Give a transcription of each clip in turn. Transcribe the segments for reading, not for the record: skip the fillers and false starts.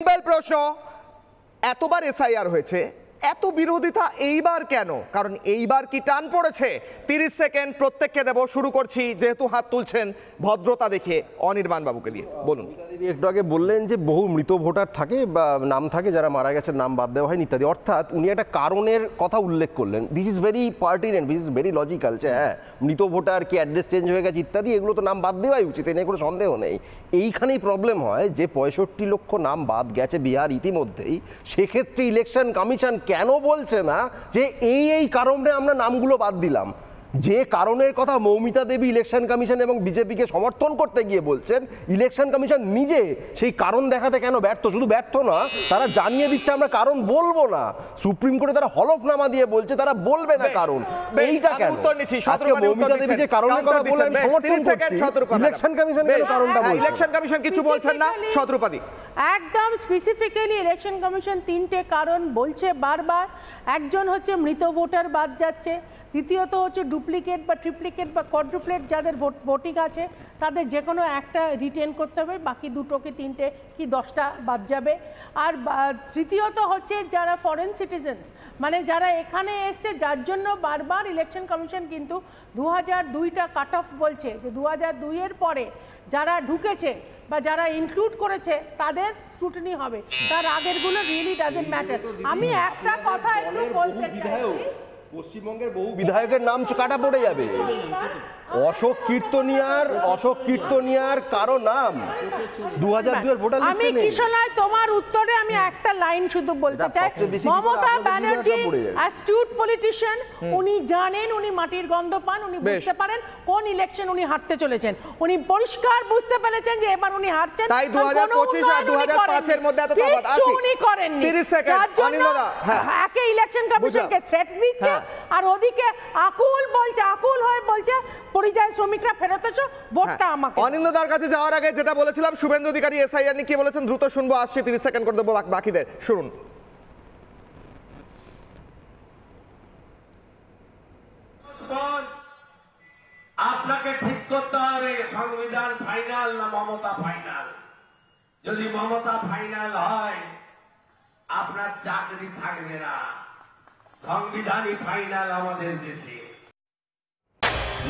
Simple প্রশ্ন, এতবার SIR হয়েছে, এত বিরোধিতা এইবার কেন? কারণ এইবার কি টান পড়েছে? 30 সেকেন্ড প্রত্যেককে দেব। শুরু করছি, যেহেতু হাত তুলছেন ভদ্রতা দেখে, অনির্বাণ বাবুকে দিয়ে বলুন। একটু আগে বললেন যে বহু মৃত ভোটার থাকে বা নাম থাকে যারা মারা গেছে, নাম বাদ দেওয়া হয় ইত্যাদি, অর্থাৎ উনি একটা কারণের কথা উল্লেখ করলেন। This is very pertinent, this is very logical যে হ্যাঁ মৃত ভোটার কি অ্যাড্রেস চেঞ্জ হয়ে গেছে ইত্যাদি, এগুলো তো নাম বাদ দেওয়াই উচিত, এ নিয়ে কোনো সন্দেহ নেই। এইখানেই প্রবলেম হয় যে 65 লক্ষ নাম বাদ গেছে বিহার ইতিমধ্যেই, সেক্ষেত্রে ইলেকশন কমিশন কেন বলছে না যে এই কারণে আমরা নামগুলো বাদ দিলাম? যে কারণের কথা মৌমিতা দেবী ইলেকশন কমিশন এবং বিজেপিকে সমর্থন করতে গিয়ে বলছেন, ইলেকশন কমিশন নিজে সেই কারণ দেখাতে কেন ব্যর্থ? শুধু ব্যর্থ না, তারা জানিয়ে দিচ্ছে আমরা কারণ বলবো না। সুপ্রিম কোর্টে তারা হলফনামা দিয়ে বলছে তারা বলবে না কারণ। এইটা কেন? উত্তর নিচ্ছি, আজকে মৌমিতা দেবী যে কারণের কথা বললেন সমর্থন করছি, ইলেকশন কমিশন কেন কারণটা বলছে? ইলেকশন কমিশন কিছু বলছেন না শতরূপাদি। একদম স্পেসিফিক্যালি ইলেকশন কমিশন 3টে কারণ বলছে বারবার। একজন হচ্ছে মৃত ভোটার বাদ যাচ্ছে, দ্বিতীয়ত হচ্ছে ডুপ্লিকেট বা ট্রিপ্লিকেট বা কোয়াড্রুপ্লেট যাদের ভোটিং আছে তাদের যে কোনো একটা রিটেন করতে হবে, বাকি দুটো কি তিনটে কি 10টা বাদ যাবে। আর তৃতীয়ত হচ্ছে যারা ফরেন সিটিজেন্স, মানে যারা এখানে এসছে, যার জন্য বারবার ইলেকশন কমিশন কিন্তু 2002টা কাট অফ বলছে যে 2002-এর পরে যারা ঢুকেছে বা যারা ইনক্লুড করেছে তাদের স্ক্রুটিনি হবে, তার আগেরগুলো রিয়েলি ডাজন্ট ম্যাটার। আমি একটা কথা একটু বলতে চাই, পশ্চিমবঙ্গের বহু বিধায়কের নাম কাটা পড়ে যাবে। অশোক কীর্তনিয়ার কারো নাম 2002-এর ভোটার লিস্টে নেই। আমি কিশোরয় তোমার উত্তরে আমি একটা লাইন শুধু বলতে চাই, মমতা ব্যানার্জি অ্যাস্টিউট পলিটিশিয়ান, উনি জানেন, উনি মাটির গন্ধ পান, উনি বুঝতে পারেন কোন ইলেকশন উনি হারতে চলেছেন, উনি পরিষ্কার বুঝতে পেরেছেন যে এবার উনি হারছেন। তাই 2025 আর 2005 এর মধ্যে এত তফাৎ আছে। উনি করেননি। 30 সেকেন্ড অনিন্দা। হ্যাঁ, একে ইলেকশন কমিশনকে থ্রেট দিচ্ছে আর ওদিকে আকুল হয়ে বলছে পরিযায়ী শ্রমিকরা ফেরত এসো, ভোটটা আমাকে। অনিন্দার কাছে যাওয়ার আগে যেটা বলেছিলাম, শুভেন্দু অধিকারী এসআইআর নিয়ে কি বলেছেন দ্রুত শুনবো। আসছে 30 সেকেন্ড করে দেবো বাকিদের, শুনুন। আপনাকে ঠিক করতে হবে সংবিধান ফাইনাল না মমতা ফাইনাল। যদি মমতা ফাইনাল হয় আপনার চাকরি থাকবে না, সংবিধানই ফাইনাল আমাদের দেশে।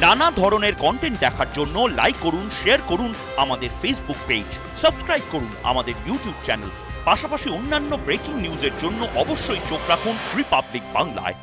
নানা ধরনের কন্টেন্ট দেখার জন্য লাইক করুন, শেয়ার করুন আমাদের ফেসবুক পেজ, সাবস্ক্রাইব করুন আমাদের ইউটিউব চ্যানেল। পাশাপাশি অন্যান্য ব্রেকিং নিউজের জন্য অবশ্যই চোখ রাখুন রিপাবলিক বাংলায়।